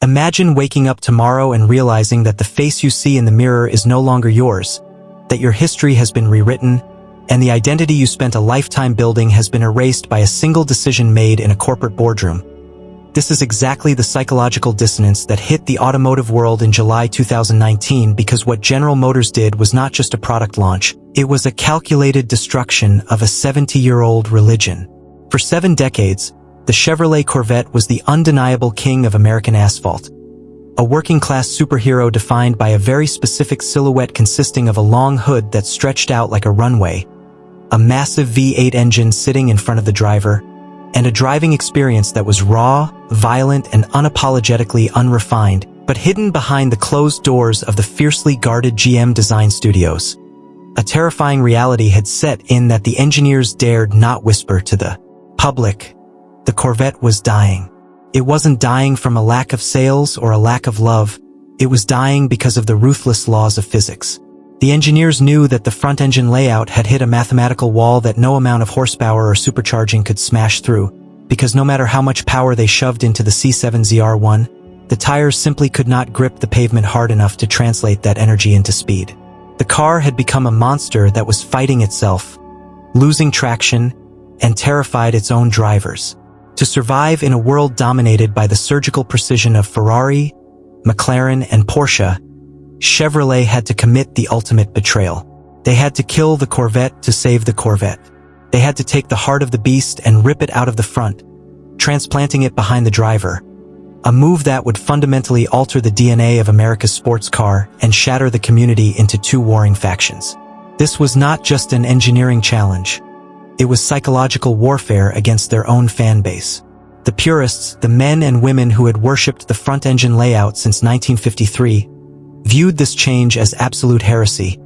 Imagine waking up tomorrow and realizing that the face you see in the mirror is no longer yours, that your history has been rewritten, and the identity you spent a lifetime building has been erased by a single decision made in a corporate boardroom. This is exactly the psychological dissonance that hit the automotive world in July 2019, because what General Motors did was not just a product launch, it was a calculated destruction of a 70-year-old religion. For 7 decades, the Chevrolet Corvette was the undeniable king of American asphalt. A working-class superhero defined by a very specific silhouette consisting of a long hood that stretched out like a runway, a massive V8 engine sitting in front of the driver, and a driving experience that was raw, violent, and unapologetically unrefined, but hidden behind the closed doors of the fiercely guarded GM design studios. A terrifying reality had set in that the engineers dared not whisper to the public. The Corvette was dying. It wasn't dying from a lack of sales or a lack of love. It was dying because of the ruthless laws of physics. The engineers knew that the front engine layout had hit a mathematical wall that no amount of horsepower or supercharging could smash through, because no matter how much power they shoved into the C8 ZR1, the tires simply could not grip the pavement hard enough to translate that energy into speed. The car had become a monster that was fighting itself, losing traction, and terrified its own drivers. To survive in a world dominated by the surgical precision of Ferrari, McLaren, and Porsche, Chevrolet had to commit the ultimate betrayal. They had to kill the Corvette to save the Corvette. They had to take the heart of the beast and rip it out of the front, transplanting it behind the driver, a move that would fundamentally alter the DNA of America's sports car and shatter the community into 2 warring factions. This was not just an engineering challenge. It was psychological warfare against their own fan base. The purists, the men and women who had worshipped the front-engine layout since 1953, viewed this change as absolute heresy,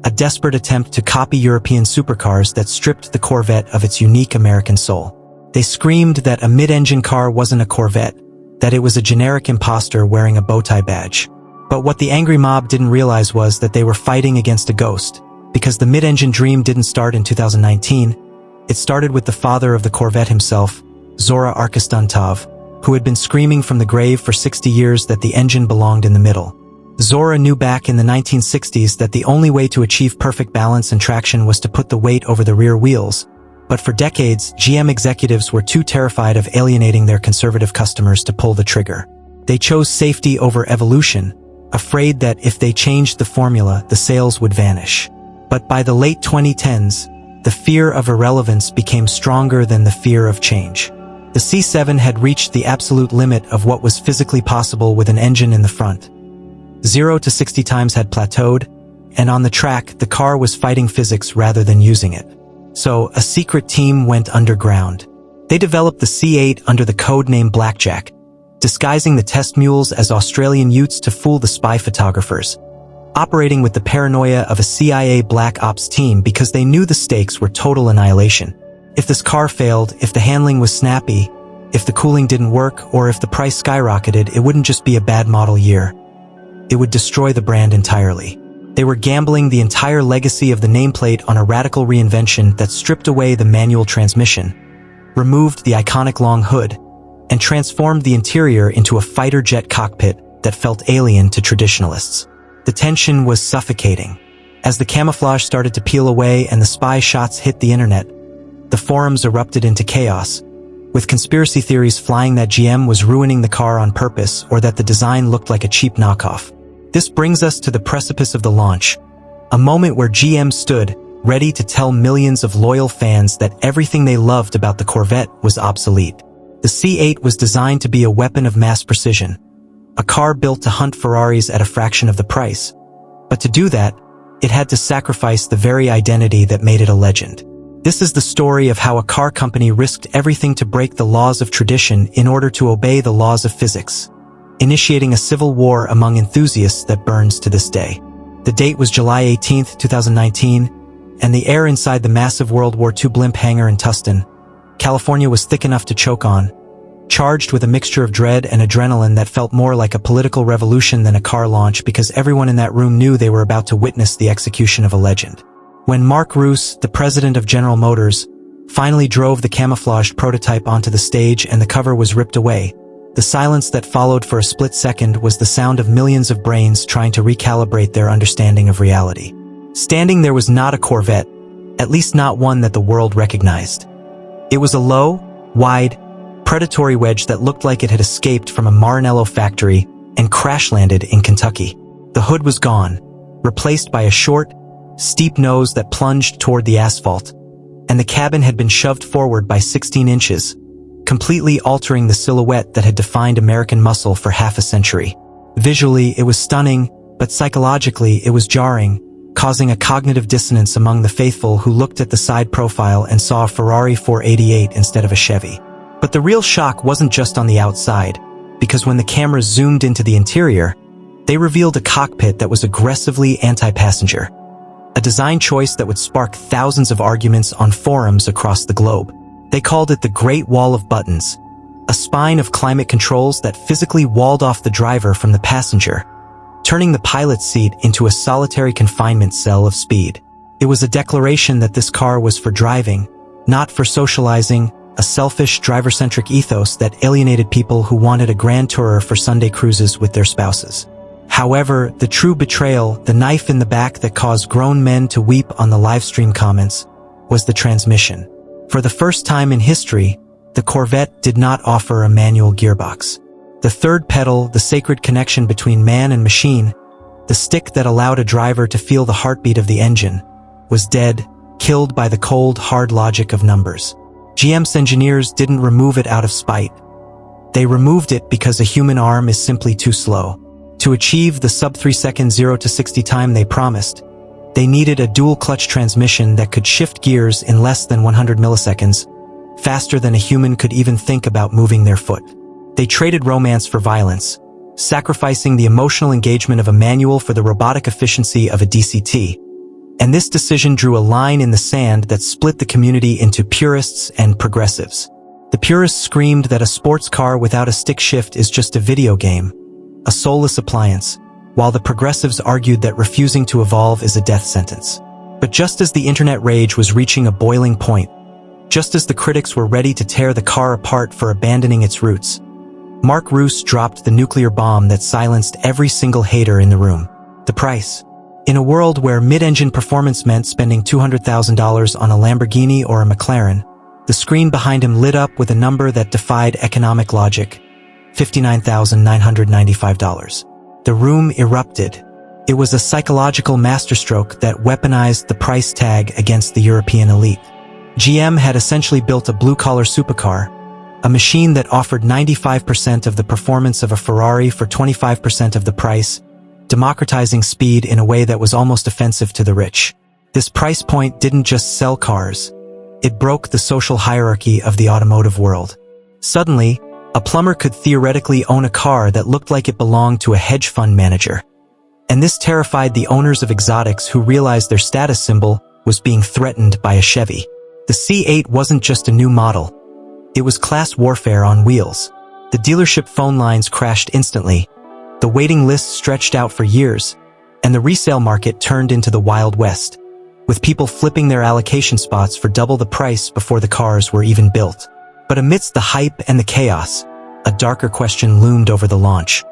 a desperate attempt to copy European supercars that stripped the Corvette of its unique American soul. They screamed that a mid-engine car wasn't a Corvette, that it was a generic imposter wearing a bow-tie badge. But what the angry mob didn't realize was that they were fighting against a ghost, because the mid-engine dream didn't start in 2019. It started with the father of the Corvette himself, Zora Arkus-Duntov, who had been screaming from the grave for 60 years that the engine belonged in the middle. Zora knew back in the 1960s that the only way to achieve perfect balance and traction was to put the weight over the rear wheels, but for decades, GM executives were too terrified of alienating their conservative customers to pull the trigger. They chose safety over evolution, afraid that if they changed the formula, the sales would vanish. But by the late 2010s, the fear of irrelevance became stronger than the fear of change. The C7 had reached the absolute limit of what was physically possible with an engine in the front. 0 to 60 times had plateaued, and on the track, the car was fighting physics rather than using it. So, a secret team went underground. They developed the C8 under the code name Blackjack, disguising the test mules as Australian utes to fool the spy photographers, operating with the paranoia of a CIA black ops team because they knew the stakes were total annihilation. If this car failed, if the handling was snappy, if the cooling didn't work, or if the price skyrocketed, it wouldn't just be a bad model year. It would destroy the brand entirely. They were gambling the entire legacy of the nameplate on a radical reinvention that stripped away the manual transmission, removed the iconic long hood, and transformed the interior into a fighter jet cockpit that felt alien to traditionalists. The tension was suffocating. As the camouflage started to peel away and the spy shots hit the internet, the forums erupted into chaos, with conspiracy theories flying that GM was ruining the car on purpose or that the design looked like a cheap knockoff. This brings us to the precipice of the launch, a moment where GM stood, ready to tell millions of loyal fans that everything they loved about the Corvette was obsolete. The C8 was designed to be a weapon of mass precision, a car built to hunt Ferraris at a fraction of the price. But to do that, it had to sacrifice the very identity that made it a legend. This is the story of how a car company risked everything to break the laws of tradition in order to obey the laws of physics, initiating a civil war among enthusiasts that burns to this day. The date was July 18, 2019, and the air inside the massive World War II blimp hangar in Tustin, California was thick enough to choke on, charged with a mixture of dread and adrenaline that felt more like a political revolution than a car launch because everyone in that room knew they were about to witness the execution of a legend. When Mark Roos, the president of General Motors, finally drove the camouflaged prototype onto the stage and the cover was ripped away, The silence that followed for a split second was the sound of millions of brains trying to recalibrate their understanding of reality. Standing there was not a Corvette, at least not one that the world recognized. It was a low, wide, predatory wedge that looked like it had escaped from a Maranello factory and crash-landed in Kentucky. The hood was gone, replaced by a short, steep nose that plunged toward the asphalt, and the cabin had been shoved forward by 16 inches, completely altering the silhouette that had defined American muscle for half a century. Visually, it was stunning, but psychologically, it was jarring, causing a cognitive dissonance among the faithful who looked at the side profile and saw a Ferrari 488 instead of a Chevy. But the real shock wasn't just on the outside, because when the cameras zoomed into the interior, they revealed a cockpit that was aggressively anti-passenger. A design choice that would spark thousands of arguments on forums across the globe. They called it the Great Wall of Buttons, a spine of climate controls that physically walled off the driver from the passenger, turning the pilot's seat into a solitary confinement cell of speed. It was a declaration that this car was for driving, not for socializing, a selfish, driver-centric ethos that alienated people who wanted a grand tourer for Sunday cruises with their spouses. However, the true betrayal, the knife in the back that caused grown men to weep on the livestream comments, was the transmission. For the first time in history, the Corvette did not offer a manual gearbox. The third pedal, the sacred connection between man and machine, the stick that allowed a driver to feel the heartbeat of the engine, was dead, killed by the cold, hard logic of numbers. GM's engineers didn't remove it out of spite. They removed it because a human arm is simply too slow. To achieve the sub-3-second 0 to 60 time they promised, they needed a dual-clutch transmission that could shift gears in less than 100 milliseconds, faster than a human could even think about moving their foot. They traded romance for violence, sacrificing the emotional engagement of a manual for the robotic efficiency of a DCT. And this decision drew a line in the sand that split the community into purists and progressives. The purists screamed that a sports car without a stick shift is just a video game, a soulless appliance, while the progressives argued that refusing to evolve is a death sentence. But just as the internet rage was reaching a boiling point, just as the critics were ready to tear the car apart for abandoning its roots, Mark Roos dropped the nuclear bomb that silenced every single hater in the room. The price. In a world where mid-engine performance meant spending $200,000 on a Lamborghini or a McLaren, the screen behind him lit up with a number that defied economic logic: $59,995. The room erupted. It was a psychological masterstroke that weaponized the price tag against the European elite. GM had essentially built a blue-collar supercar, a machine that offered 95% of the performance of a Ferrari for 25% of the price, democratizing speed in a way that was almost offensive to the rich. This price point didn't just sell cars. It broke the social hierarchy of the automotive world. Suddenly, a plumber could theoretically own a car that looked like it belonged to a hedge fund manager. And this terrified the owners of exotics who realized their status symbol was being threatened by a Chevy. The C8 wasn't just a new model. It was class warfare on wheels. The dealership phone lines crashed instantly. The waiting list stretched out for years, and the resale market turned into the Wild West, with people flipping their allocation spots for double the price before the cars were even built. But amidst the hype and the chaos, a darker question loomed over the launch.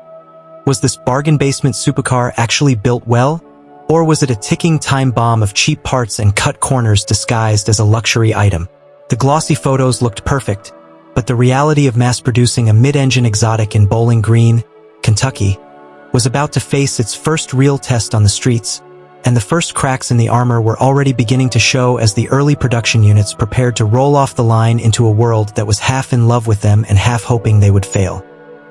Was this bargain basement supercar actually built well? Or was it a ticking time bomb of cheap parts and cut corners disguised as a luxury item? The glossy photos looked perfect, but the reality of mass-producing a mid-engine exotic in Bowling Green, Kentucky, was about to face its first real test on the streets, and the first cracks in the armor were already beginning to show as the early production units prepared to roll off the line into a world that was half in love with them and half hoping they would fail.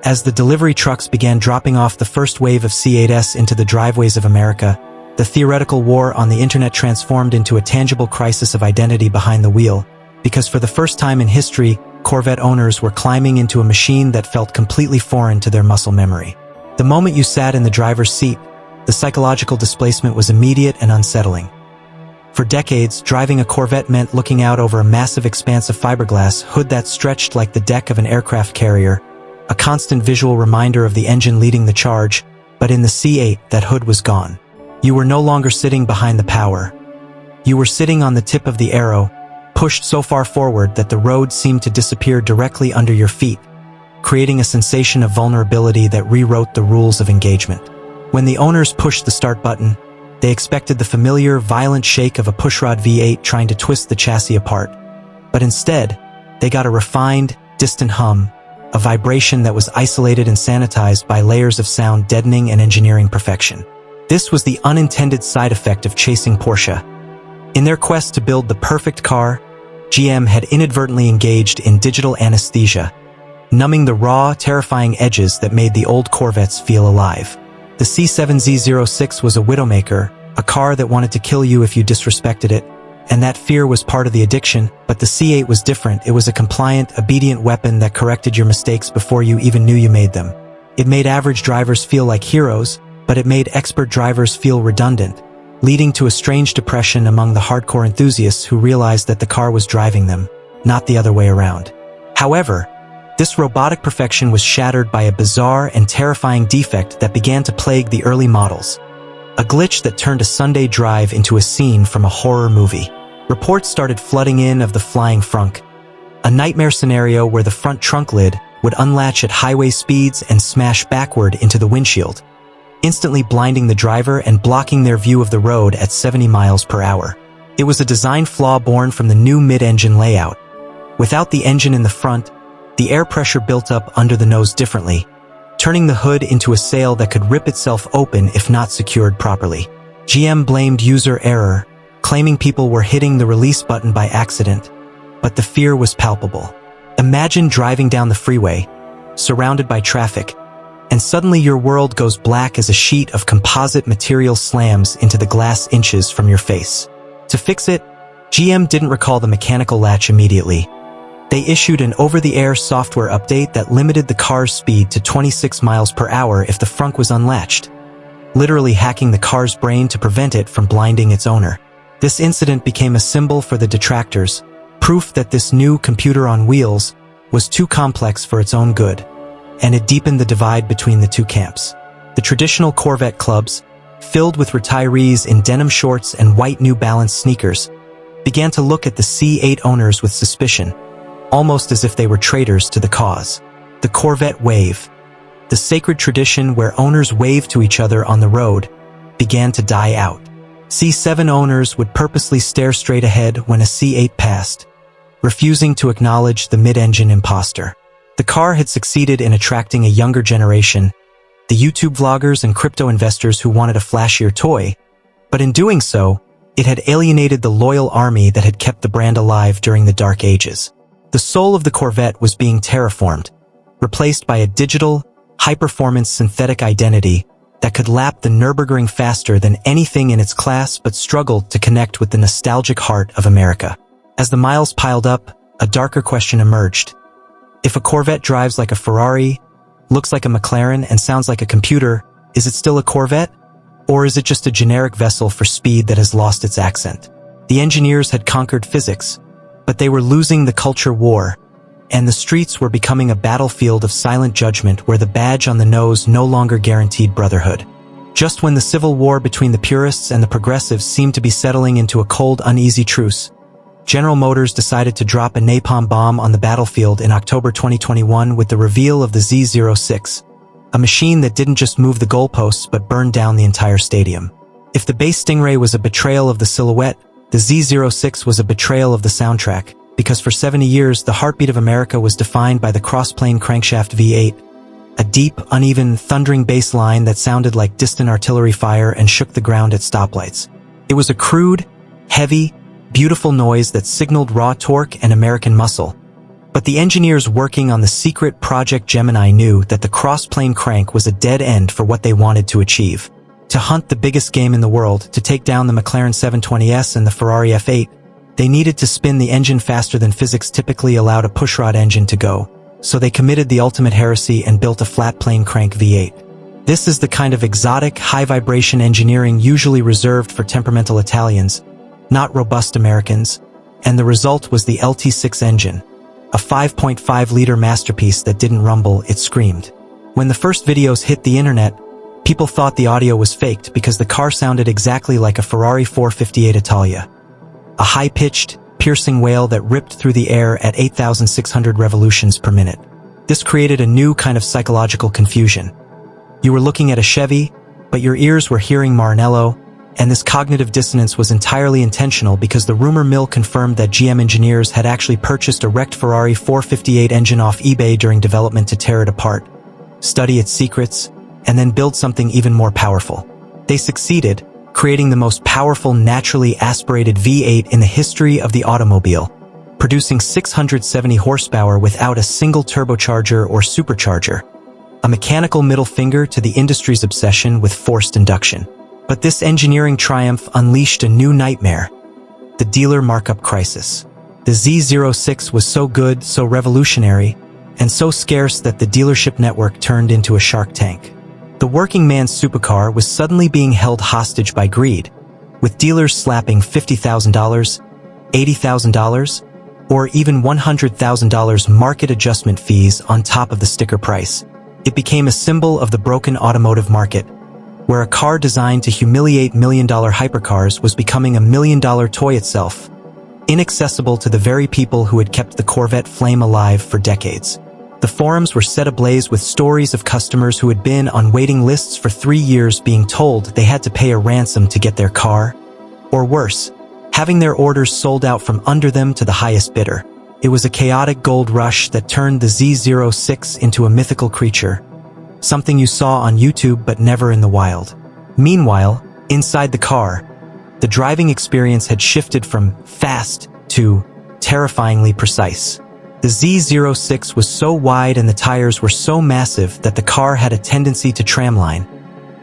As the delivery trucks began dropping off the first wave of C8s into the driveways of America, the theoretical war on the internet transformed into a tangible crisis of identity behind the wheel, because for the first time in history, Corvette owners were climbing into a machine that felt completely foreign to their muscle memory. The moment you sat in the driver's seat, the psychological displacement was immediate and unsettling. For decades, driving a Corvette meant looking out over a massive expanse of fiberglass hood that stretched like the deck of an aircraft carrier, a constant visual reminder of the engine leading the charge, but in the C8, that hood was gone. You were no longer sitting behind the power. You were sitting on the tip of the arrow, pushed so far forward that the road seemed to disappear directly under your feet, creating a sensation of vulnerability that rewrote the rules of engagement. When the owners pushed the start button, they expected the familiar, violent shake of a pushrod V8 trying to twist the chassis apart. But instead, they got a refined, distant hum, a vibration that was isolated and sanitized by layers of sound deadening and engineering perfection. This was the unintended side effect of chasing Porsche. In their quest to build the perfect car, GM had inadvertently engaged in digital anesthesia, numbing the raw, terrifying edges that made the old Corvettes feel alive. The C7 Z06 was a widowmaker, a car that wanted to kill you if you disrespected it, and that fear was part of the addiction. But the C8 was different. It was a compliant, obedient weapon that corrected your mistakes before you even knew you made them. It made average drivers feel like heroes, but it made expert drivers feel redundant, leading to a strange depression among the hardcore enthusiasts who realized that the car was driving them, not the other way around. However, this robotic perfection was shattered by a bizarre and terrifying defect that began to plague the early models. A glitch that turned a Sunday drive into a scene from a horror movie. Reports started flooding in of the flying frunk, a nightmare scenario where the front trunk lid would unlatch at highway speeds and smash backward into the windshield, instantly blinding the driver and blocking their view of the road at 70 miles per hour. It was a design flaw born from the new mid-engine layout. Without the engine in the front, the air pressure built up under the nose differently, turning the hood into a sail that could rip itself open if not secured properly. GM blamed user error, claiming people were hitting the release button by accident, but the fear was palpable. Imagine driving down the freeway, surrounded by traffic, and suddenly your world goes black as a sheet of composite material slams into the glass inches from your face. To fix it, GM didn't recall the mechanical latch immediately. They issued an over-the-air software update that limited the car's speed to 26 miles per hour if the frunk was unlatched, literally hacking the car's brain to prevent it from blinding its owner. This incident became a symbol for the detractors, proof that this new computer on wheels was too complex for its own good, and it deepened the divide between the two camps. The traditional Corvette clubs, filled with retirees in denim shorts and white New Balance sneakers, began to look at the C8 owners with suspicion, almost as if they were traitors to the cause. The Corvette wave, the sacred tradition where owners waved to each other on the road, began to die out. C7 owners would purposely stare straight ahead when a C8 passed, refusing to acknowledge the mid-engine imposter. The car had succeeded in attracting a younger generation, the YouTube vloggers and crypto investors who wanted a flashier toy, but in doing so, it had alienated the loyal army that had kept the brand alive during the dark ages. The soul of the Corvette was being terraformed, replaced by a digital, high-performance synthetic identity that could lap the Nürburgring faster than anything in its class but struggled to connect with the nostalgic heart of America. As the miles piled up, a darker question emerged. If a Corvette drives like a Ferrari, looks like a McLaren, and sounds like a computer, is it still a Corvette? Or is it just a generic vessel for speed that has lost its accent? The engineers had conquered physics, but they were losing the culture war, and the streets were becoming a battlefield of silent judgment where the badge on the nose no longer guaranteed brotherhood. Just when the civil war between the purists and the progressives seemed to be settling into a cold, uneasy truce, General Motors decided to drop a napalm bomb on the battlefield in October 2021 with the reveal of the Z06, a machine that didn't just move the goalposts but burned down the entire stadium. If the base Stingray was a betrayal of the silhouette, the Z06 was a betrayal of the soundtrack, because for 70 years the heartbeat of America was defined by the cross-plane crankshaft V8, a deep, uneven, thundering bass line that sounded like distant artillery fire and shook the ground at stoplights. It was a crude, heavy, beautiful noise that signaled raw torque and American muscle. But the engineers working on the secret Project Gemini knew that the cross-plane crank was a dead end for what they wanted to achieve. To hunt the biggest game in the world, to take down the McLaren 720S and the Ferrari F8, they needed to spin the engine faster than physics typically allowed a pushrod engine to go, so they committed the ultimate heresy and built a flat-plane crank V8. This is the kind of exotic, high-vibration engineering usually reserved for temperamental Italians, not robust Americans, and the result was the LT6 engine, a 5.5-liter masterpiece that didn't rumble, it screamed. When the first videos hit the internet, people thought the audio was faked because the car sounded exactly like a Ferrari 458 Italia. A high-pitched, piercing wail that ripped through the air at 8,600 revolutions per minute. This created a new kind of psychological confusion. You were looking at a Chevy, but your ears were hearing Maranello, and this cognitive dissonance was entirely intentional because the rumor mill confirmed that GM engineers had actually purchased a wrecked Ferrari 458 engine off eBay during development to tear it apart, study its secrets, and then build something even more powerful. They succeeded, creating the most powerful naturally aspirated V8 in the history of the automobile, producing 670 horsepower without a single turbocharger or supercharger, a mechanical middle finger to the industry's obsession with forced induction. But this engineering triumph unleashed a new nightmare: the dealer markup crisis. The Z06 was so good, so revolutionary, and so scarce that the dealership network turned into a shark tank. The working man's supercar was suddenly being held hostage by greed, with dealers slapping $50,000, $80,000, or even $100,000 market adjustment fees on top of the sticker price. It became a symbol of the broken automotive market, where a car designed to humiliate million-dollar hypercars was becoming a million-dollar toy itself, inaccessible to the very people who had kept the Corvette flame alive for decades. The forums were set ablaze with stories of customers who had been on waiting lists for 3 years being told they had to pay a ransom to get their car, or worse, having their orders sold out from under them to the highest bidder. It was a chaotic gold rush that turned the Z06 into a mythical creature, something you saw on YouTube but never in the wild. Meanwhile, inside the car, the driving experience had shifted from fast to terrifyingly precise. The Z06 was so wide and the tires were so massive that the car had a tendency to tramline,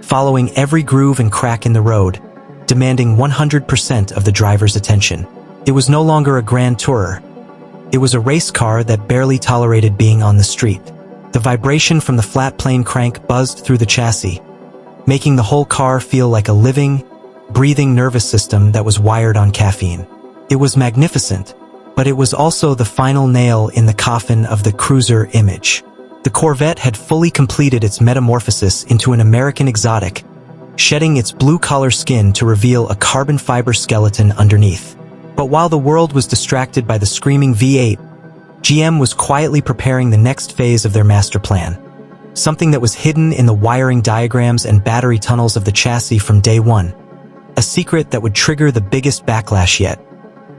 following every groove and crack in the road, demanding 100% of the driver's attention. It was no longer a grand tourer. It was a race car that barely tolerated being on the street. The vibration from the flat plane crank buzzed through the chassis, making the whole car feel like a living, breathing nervous system that was wired on caffeine. It was magnificent, but it was also the final nail in the coffin of the cruiser image. The Corvette had fully completed its metamorphosis into an American exotic, shedding its blue-collar skin to reveal a carbon fiber skeleton underneath. But while the world was distracted by the screaming V8, GM was quietly preparing the next phase of their master plan, something that was hidden in the wiring diagrams and battery tunnels of the chassis from day one, a secret that would trigger the biggest backlash yet: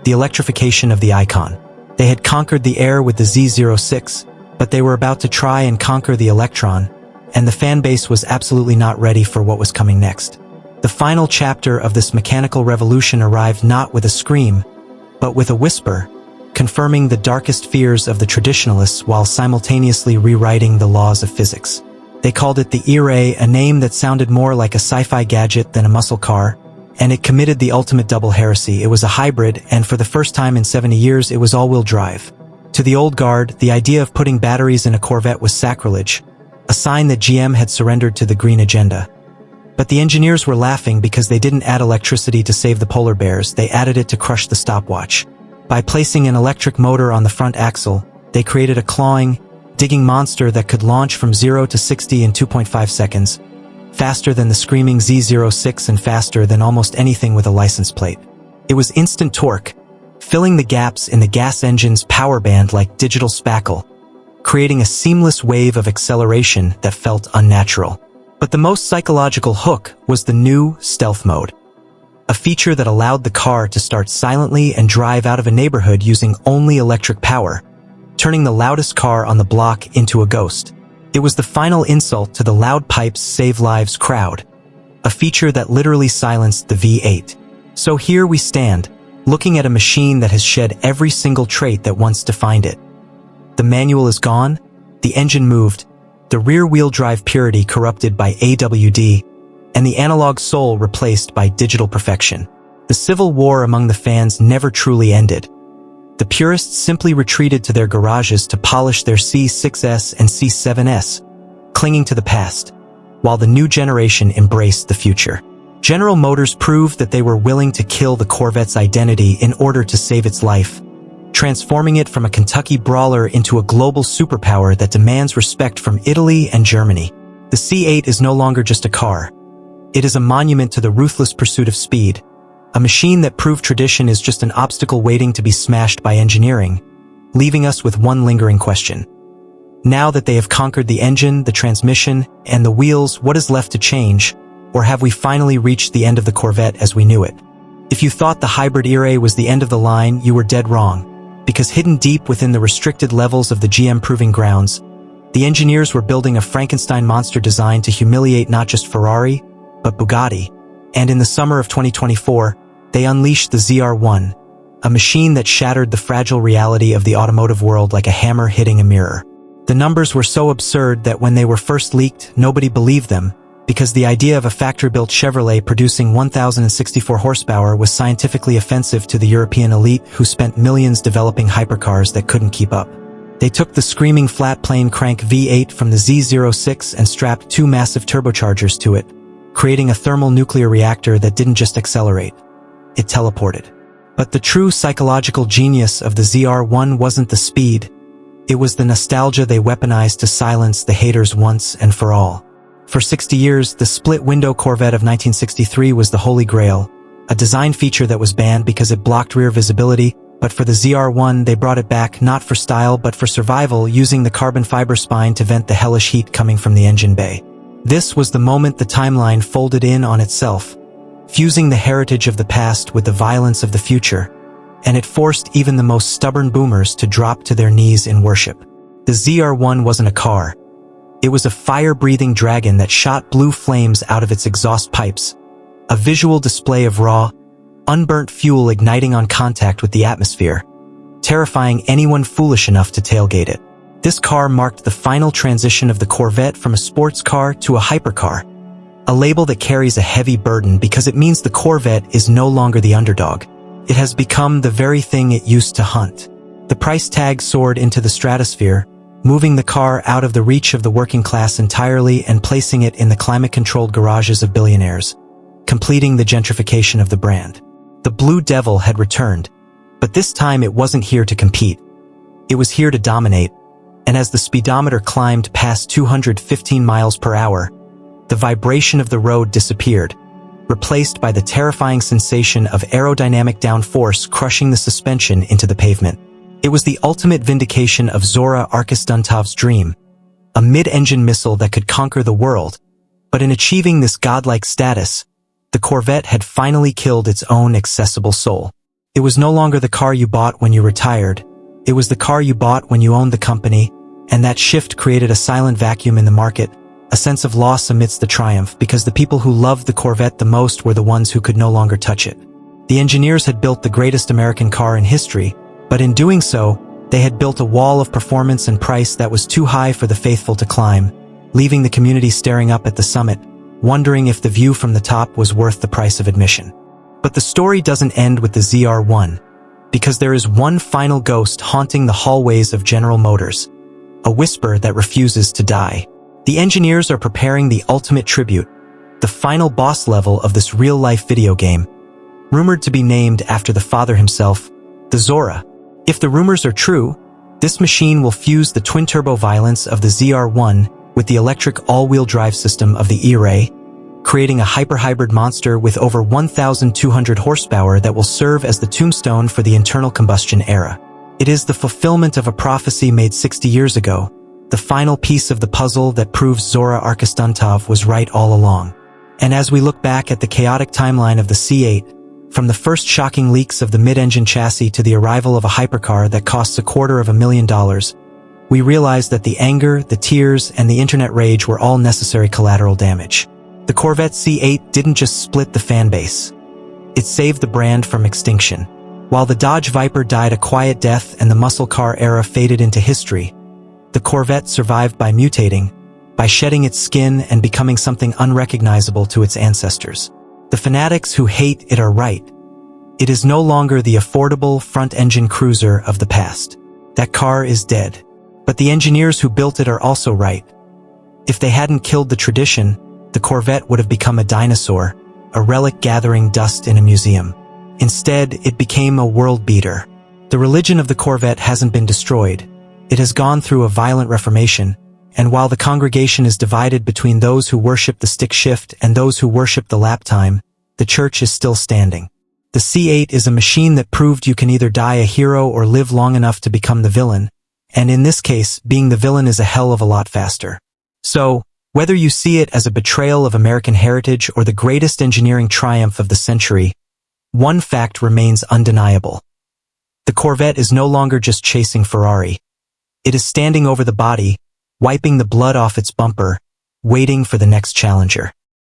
the electrification of the icon. They had conquered the air with the Z06, but they were about to try and conquer the Electron, and the fan base was absolutely not ready for what was coming next. The final chapter of this mechanical revolution arrived not with a scream, but with a whisper, confirming the darkest fears of the traditionalists while simultaneously rewriting the laws of physics. They called it the E-Ray, a name that sounded more like a sci-fi gadget than a muscle car, and it committed the ultimate double heresy. It was a hybrid, and for the first time in 70 years it was all-wheel drive. To the old guard, the idea of putting batteries in a Corvette was sacrilege, a sign that GM had surrendered to the green agenda. But the engineers were laughing because they didn't add electricity to save the polar bears, they added it to crush the stopwatch. By placing an electric motor on the front axle, they created a clawing, digging monster that could launch from 0 to 60 in 2.5 seconds, faster than the screaming Z06 and faster than almost anything with a license plate. It was instant torque, filling the gaps in the gas engine's power band like digital spackle, creating a seamless wave of acceleration that felt unnatural. But the most psychological hook was the new stealth mode, a feature that allowed the car to start silently and drive out of a neighborhood using only electric power, turning the loudest car on the block into a ghost. It was the final insult to the loud pipes save lives crowd, a feature that literally silenced the V8. So here we stand, looking at a machine that has shed every single trait that once defined it. The manual is gone, the engine moved, the rear-wheel drive purity corrupted by AWD, and the analog soul replaced by digital perfection. The civil war among the fans never truly ended. The purists simply retreated to their garages to polish their C6S and C7S, clinging to the past, while the new generation embraced the future. General Motors proved that they were willing to kill the Corvette's identity in order to save its life, transforming it from a Kentucky brawler into a global superpower that demands respect from Italy and Germany. The C8 is no longer just a car. It is a monument to the ruthless pursuit of speed, a machine that proved tradition is just an obstacle waiting to be smashed by engineering, leaving us with one lingering question. Now that they have conquered the engine, the transmission, and the wheels, what is left to change? Or have we finally reached the end of the Corvette as we knew it? If you thought the hybrid era was the end of the line, you were dead wrong. Because hidden deep within the restricted levels of the GM proving grounds, the engineers were building a Frankenstein monster designed to humiliate not just Ferrari, but Bugatti. And in the summer of 2024, they unleashed the ZR1, a machine that shattered the fragile reality of the automotive world like a hammer hitting a mirror. The numbers were so absurd that when they were first leaked, nobody believed them, because the idea of a factory-built Chevrolet producing 1,064 horsepower was scientifically offensive to the European elite who spent millions developing hypercars that couldn't keep up. They took the screaming flat-plane crank V8 from the Z06 and strapped two massive turbochargers to it, creating a thermal nuclear reactor that didn't just accelerate, it teleported. But the true psychological genius of the ZR1 wasn't the speed, it was the nostalgia they weaponized to silence the haters once and for all. For 60 years, the split-window Corvette of 1963 was the holy grail, a design feature that was banned because it blocked rear visibility, but for the ZR1 they brought it back not for style but for survival, using the carbon fiber spine to vent the hellish heat coming from the engine bay. This was the moment the timeline folded in on itself, fusing the heritage of the past with the violence of the future, and it forced even the most stubborn boomers to drop to their knees in worship. The ZR1 wasn't a car. It was a fire-breathing dragon that shot blue flames out of its exhaust pipes, a visual display of raw, unburnt fuel igniting on contact with the atmosphere, terrifying anyone foolish enough to tailgate it. This car marked the final transition of the Corvette from a sports car to a hypercar, a label that carries a heavy burden because it means the Corvette is no longer the underdog. It has become the very thing it used to hunt. The price tag soared into the stratosphere, moving the car out of the reach of the working class entirely and placing it in the climate-controlled garages of billionaires, completing the gentrification of the brand. The Blue Devil had returned, but this time it wasn't here to compete. It was here to dominate, and as the speedometer climbed past 215 miles per hour, the vibration of the road disappeared, replaced by the terrifying sensation of aerodynamic downforce crushing the suspension into the pavement. It was the ultimate vindication of Zora Arkus-Duntov's dream, a mid-engine missile that could conquer the world. But in achieving this godlike status, the Corvette had finally killed its own accessible soul. It was no longer the car you bought when you retired. It was the car you bought when you owned the company, and that shift created a silent vacuum in the market, a sense of loss amidst the triumph, because the people who loved the Corvette the most were the ones who could no longer touch it. The engineers had built the greatest American car in history, but in doing so, they had built a wall of performance and price that was too high for the faithful to climb, leaving the community staring up at the summit, wondering if the view from the top was worth the price of admission. But the story doesn't end with the ZR1, because there is one final ghost haunting the hallways of General Motors, a whisper that refuses to die. The engineers are preparing the ultimate tribute, the final boss level of this real-life video game, rumored to be named after the father himself, the Zora. If the rumors are true, this machine will fuse the twin-turbo violence of the ZR1 with the electric all-wheel drive system of the E-Ray, creating a hyper-hybrid monster with over 1,200 horsepower that will serve as the tombstone for the internal combustion era. It is the fulfillment of a prophecy made 60 years ago, the final piece of the puzzle that proves Zora Arkus-Duntov was right all along. And as we look back at the chaotic timeline of the C8, from the first shocking leaks of the mid-engine chassis to the arrival of a hypercar that costs $250,000, we realize that the anger, the tears, and the internet rage were all necessary collateral damage. The Corvette C8 didn't just split the fanbase. It saved the brand from extinction. While the Dodge Viper died a quiet death and the muscle car era faded into history, the Corvette survived by mutating, by shedding its skin and becoming something unrecognizable to its ancestors. The fanatics who hate it are right. It is no longer the affordable front-engine cruiser of the past. That car is dead. But the engineers who built it are also right. If they hadn't killed the tradition, the Corvette would have become a dinosaur, a relic gathering dust in a museum. Instead, it became a world beater. The religion of the Corvette hasn't been destroyed. It has gone through a violent reformation, and while the congregation is divided between those who worship the stick shift and those who worship the lap time, the church is still standing. The C8 is a machine that proved you can either die a hero or live long enough to become the villain, And in this case, being the villain is a hell of a lot faster. So, whether you see it as a betrayal of American heritage or the greatest engineering triumph of the century, one fact remains undeniable. The Corvette is no longer just chasing Ferrari. It is standing over the body, wiping the blood off its bumper, waiting for the next challenger.